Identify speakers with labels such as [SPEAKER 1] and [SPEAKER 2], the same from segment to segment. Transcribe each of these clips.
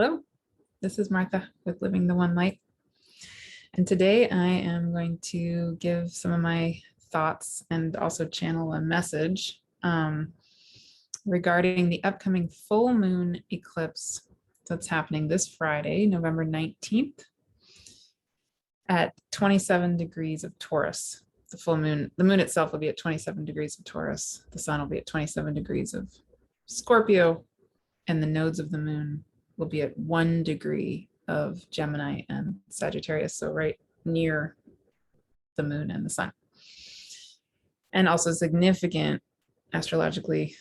[SPEAKER 1] Hello, this is Martha with Living the One Light. And today I am going to give some of my thoughts and also channel a message regarding the upcoming full moon eclipse that's happening this Friday, November 19th at 27 degrees of Taurus. The moon itself will be at 27 degrees of Taurus. The sun will be at 27 degrees of Scorpio, and the nodes of the moon will be at 1 degree of Gemini and Sagittarius, so right near the moon and the sun. And also significant astrologically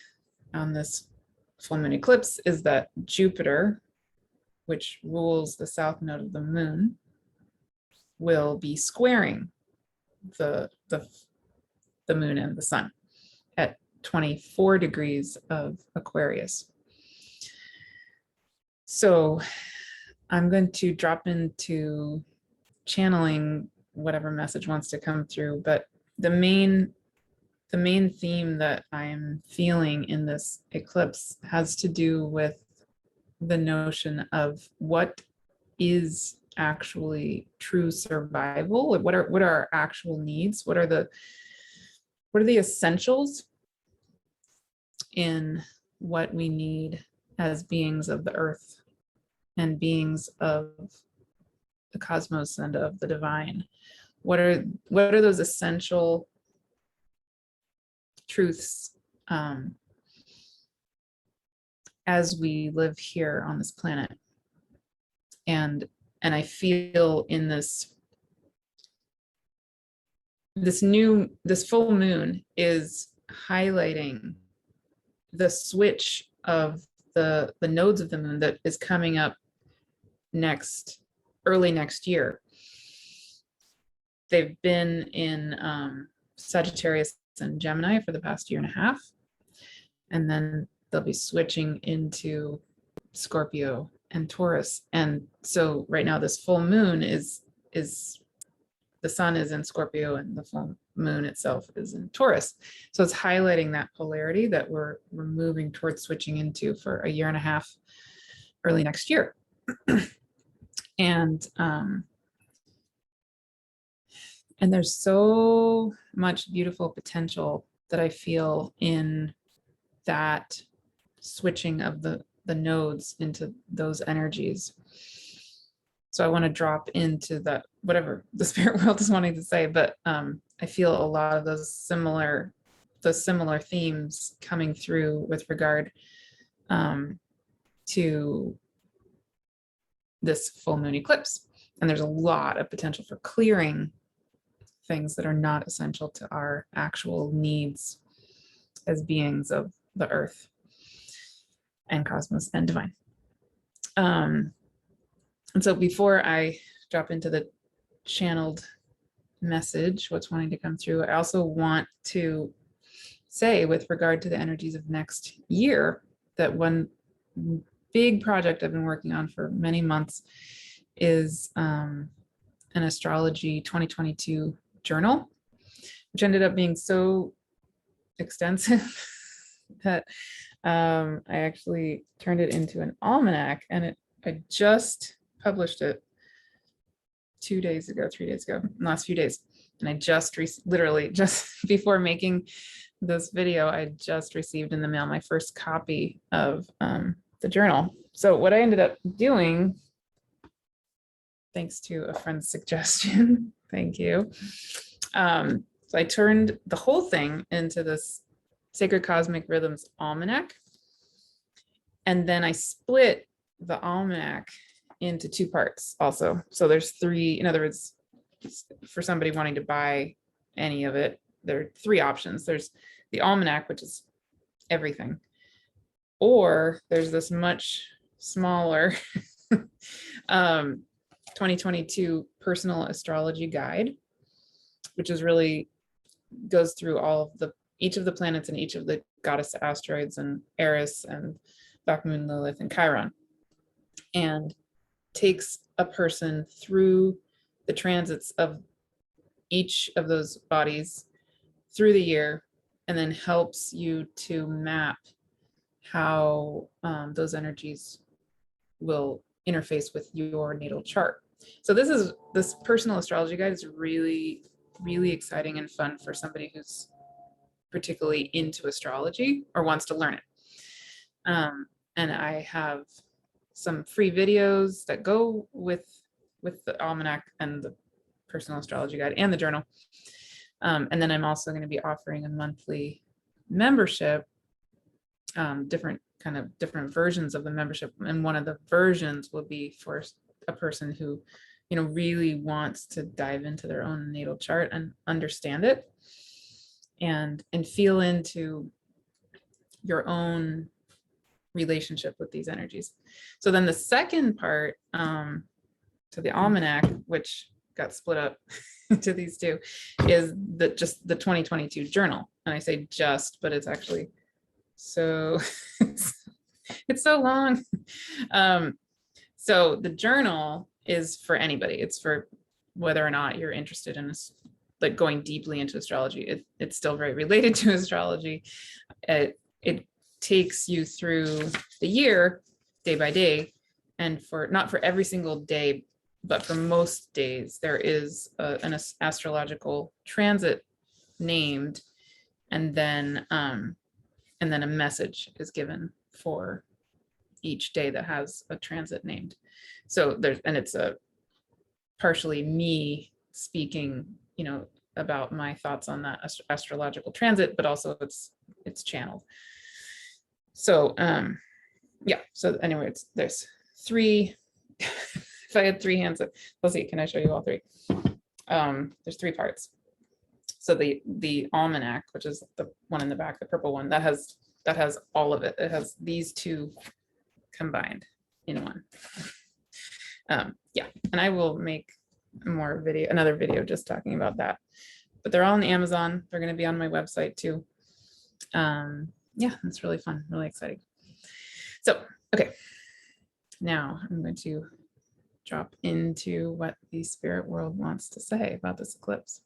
[SPEAKER 1] on this full moon eclipse is that Jupiter, which rules the south node of the moon, will be squaring the moon and the sun at 24 degrees of Aquarius. So I'm going to drop into channeling whatever message wants to come through, but the main theme that I'm feeling in this eclipse has to do with the notion of what is actually true survival. What are our actual needs? What are the essentials in what we need as beings of the earth and beings of the cosmos and of the divine? What are those essential truths as we live here on this planet? And I feel in this full moon is highlighting the switch of the nodes of the moon that is coming up early next year. They've been in Sagittarius and Gemini for the past year and a half, and then they'll be switching into Scorpio and Taurus. And so right now this full moon is the sun is in Scorpio and the full moon itself is in Taurus. So it's highlighting that polarity that we're moving towards switching into for a year and a half early next year. And there's so much beautiful potential that I feel in that switching of the nodes into those energies. So I want to drop into that, whatever the spirit world is wanting to say, but I feel a lot of those similar themes coming through with regard to this full moon eclipse. And there's a lot of potential for clearing things that are not essential to our actual needs as beings of the earth and cosmos and divine. And so before I drop into the channeled message, what's wanting to come through, I also want to say with regard to the energies of next year that one big project I've been working on for many months is an astrology 2022 journal, which ended up being so extensive that I actually turned it into an almanac, and I just published it 3 days ago, last few days. And I just literally just before making this video, I just received in the mail my first copy of the journal. So what I ended up doing, thanks to a friend's suggestion, thank you. So I turned the whole thing into this Sacred Cosmic Rhythms Almanac. And then I split the almanac into 2 parts also. So there's 3, in other words, for somebody wanting to buy any of it, there are 3 options. There's the almanac, which is everything. Or there's this much smaller 2022 personal astrology guide, which is really goes through each of the planets and each of the goddess asteroids and Eris and Black Moon, Lilith, and Chiron, and takes a person through the transits of each of those bodies through the year, and then helps you to map how those energies will interface with your natal chart. So this personal astrology guide is really, really exciting and fun for somebody who's particularly into astrology or wants to learn it. And I have some free videos that go with the almanac and the personal astrology guide and the journal. And then I'm also going to be offering a monthly membership, different versions of the membership. And one of the versions will be for a person who, really wants to dive into their own natal chart and understand it and feel into your own relationship with these energies. So then the second part, to the almanac, which got split up into these two, is just the 2022 journal. And I say just, but it's actually so it's so long. So the journal is for anybody. It's for whether or not you're interested in like going deeply into astrology. It's still very related to astrology. It takes you through the year day by day, and not for every single day, but for most days there is an astrological transit named, and then a message is given for each day that has a transit named. So it's a partially me speaking, about my thoughts on that astrological transit, but also it's channeled. So yeah, so anyway, there's three. If I had three hands, let's see, can I show you all three? There's three parts. So the almanac, which is the one in the back, the purple one, that has all of it. It has these two combined in one. Yeah, and I will make another video just talking about that. But they're all on Amazon. They're going to be on my website too. Yeah, it's really fun, really exciting. So, okay, now I'm going to drop into what the spirit world wants to say about this eclipse.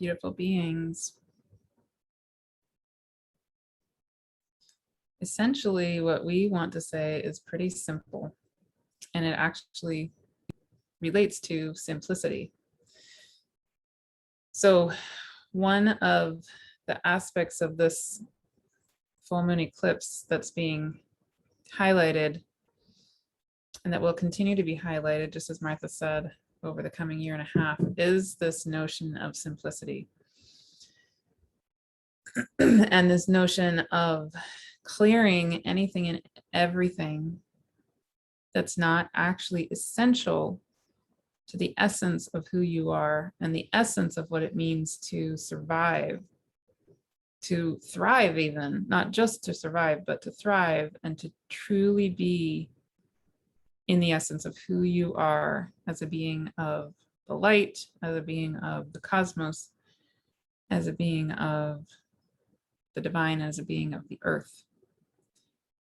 [SPEAKER 1] Beautiful beings. Essentially, what we want to say is pretty simple, and it actually relates to simplicity. So one of the aspects of this full moon eclipse that's being highlighted, and that will continue to be highlighted, just as Martha said, over the coming year and a half, is this notion of simplicity. And this notion of clearing anything and everything that's not actually essential to the essence of who you are and the essence of what it means to survive, to thrive, even not just to survive, but to thrive and to truly be in the essence of who you are as a being of the light, as a being of the cosmos, as a being of the divine, as a being of the earth.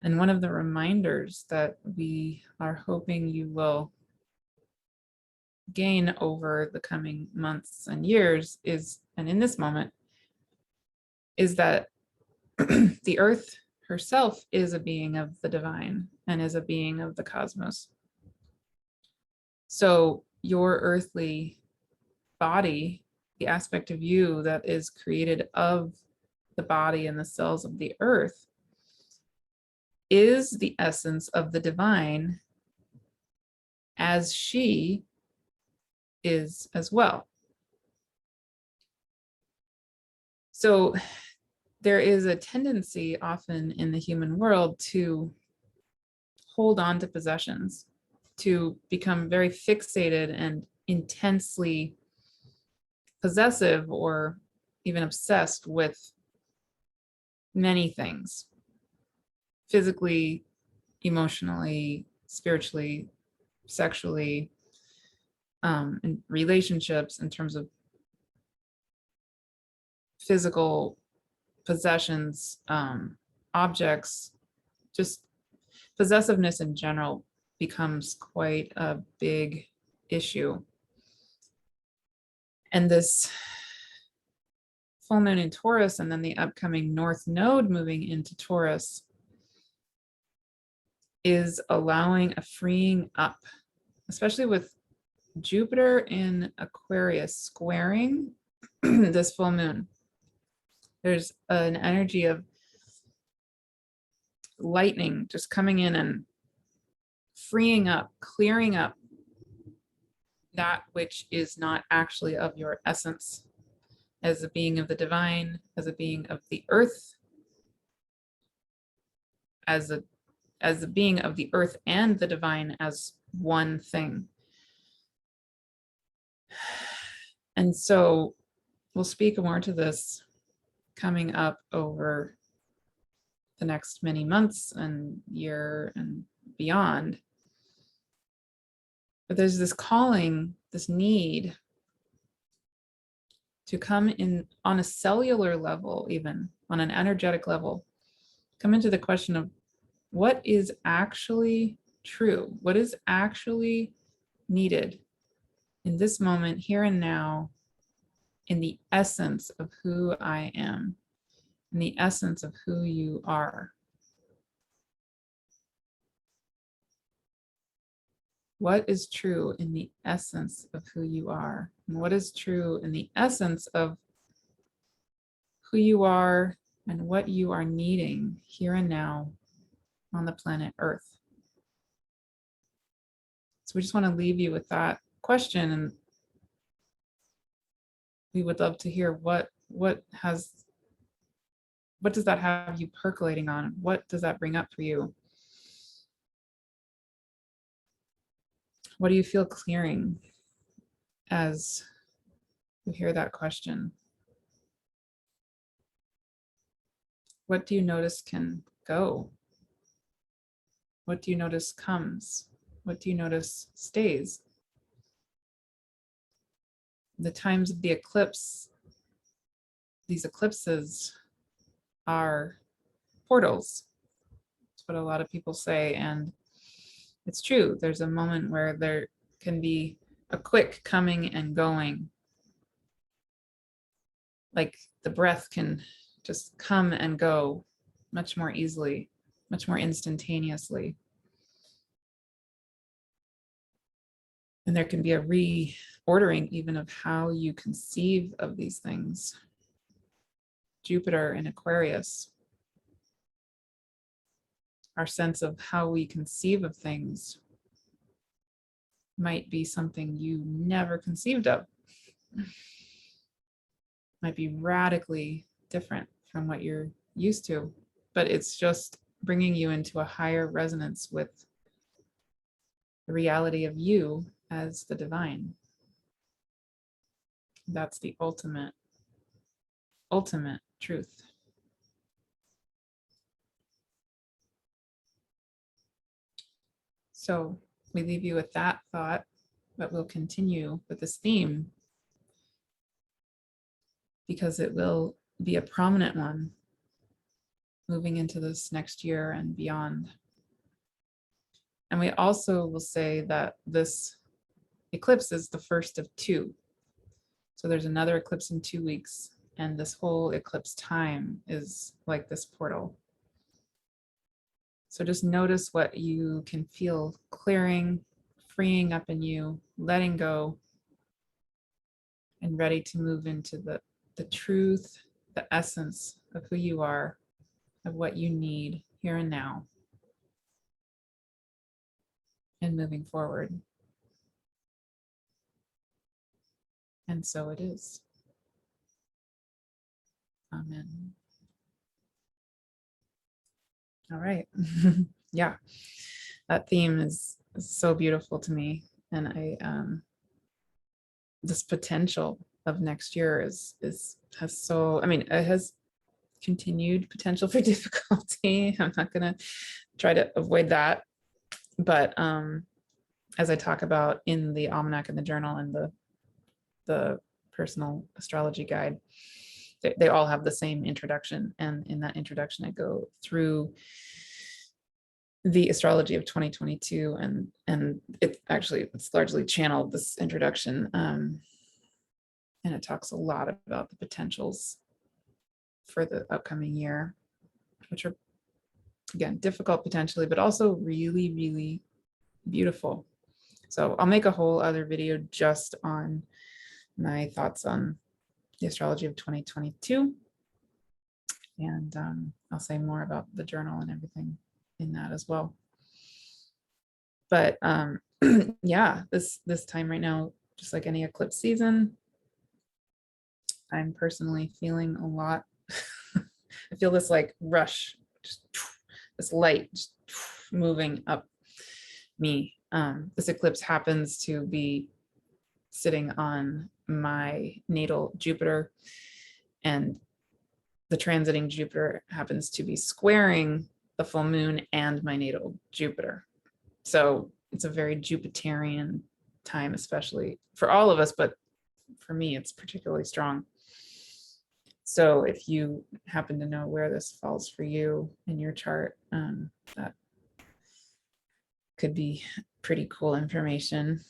[SPEAKER 1] And one of the reminders that we are hoping you will gain over the coming months and years is, and in this moment, is that the earth herself is a being of the divine and is a being of the cosmos. So your earthly body, the aspect of you that is created of the body and the cells of the earth, is the essence of the divine, as she is as well. So there is a tendency often in the human world to hold on to possessions, to become very fixated and intensely possessive or even obsessed with many things, physically, emotionally, spiritually, sexually, in relationships, in terms of physical possessions, objects, just possessiveness in general becomes quite a big issue. And this full moon in Taurus and then the upcoming North Node moving into Taurus is allowing a freeing up, especially with Jupiter in Aquarius squaring this full moon. There's an energy of lightning just coming in and freeing up, clearing up that which is not actually of your essence as a being of the divine, as a being of the earth, as a being of the earth and the divine as one thing. And so we'll speak more to this coming up over the next many months and year and beyond. But there's this calling, this need to come in on a cellular level, even on an energetic level, come into the question of what is actually true, what is actually needed in this moment, here and now, in the essence of who I am, in the essence of who you are. What is true in the essence of who you are? And what is true in the essence of who you are and what you are needing here and now on the planet Earth? So we just want to leave you with that question, and we would love to hear what does that have you percolating on? What does that bring up for you? What do you feel clearing as you hear that question? What do you notice can go? What do you notice comes? What do you notice stays? The times of the eclipse, these eclipses are portals. That's what a lot of people say, and it's true. There's a moment where there can be a quick coming and going. Like the breath can just come and go much more easily, much more instantaneously. And there can be a reordering even of how you conceive of these things. Jupiter in Aquarius, our sense of how we conceive of things might be something you never conceived of. Might be radically different from what you're used to, but it's just bringing you into a higher resonance with the reality of you as the divine. That's the ultimate truth. So we leave you with that thought, but we'll continue with this theme because it will be a prominent one moving into this next year and beyond. And we also will say that this eclipse is the first of two. So there's another eclipse in 2 weeks, and this whole eclipse time is like this portal. So just notice what you can feel clearing, freeing up in you, letting go, and ready to move into the truth, the essence of who you are, of what you need here and now, and moving forward. And so it is. Amen. All right. Yeah, that theme is so beautiful to me. And this potential of next year has so, I mean, it has continued potential for difficulty. I'm not going to try to avoid that. But as I talk about in the almanac and the journal and the personal astrology guide, they all have the same introduction. And in that introduction, I go through the astrology of 2022, and it's largely channeled, this introduction. And it talks a lot about the potentials for the upcoming year, which are, again, difficult potentially, but also really, really beautiful. So I'll make a whole other video just on my thoughts on the astrology of 2022. And I'll say more about the journal and everything in that as well. But yeah, this time right now, just like any eclipse season, I'm personally feeling a lot. I feel this like rush, just this light just moving up me. This eclipse happens to be sitting on my natal Jupiter, and the transiting Jupiter happens to be squaring the full moon and my natal Jupiter. So it's a very Jupiterian time, especially for all of us, but for me, it's particularly strong. So if you happen to know where this falls for you in your chart, that could be pretty cool information.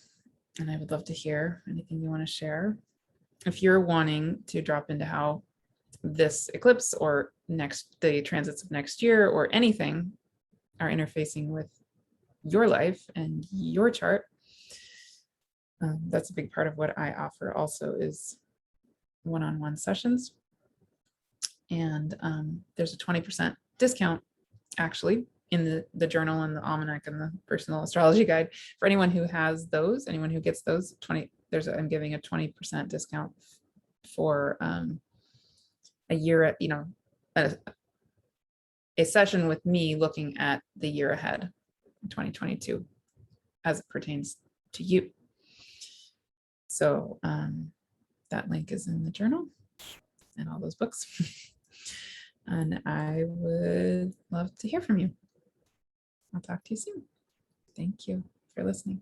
[SPEAKER 1] And I would love to hear anything you want to share. If you're wanting to drop into how this eclipse or the transits of next year or anything are interfacing with your life and your chart, that's a big part of what I offer also, is one-on-one sessions. And there's a 20% discount actually in the journal and the almanac and the personal astrology guide for anyone who has those. Anyone who gets those, I'm giving a 20% discount for a year, a session with me looking at the year ahead, 2022, as it pertains to you. So that link is in the journal and all those books. And I would love to hear from you. I'll talk to you soon. Thank you for listening.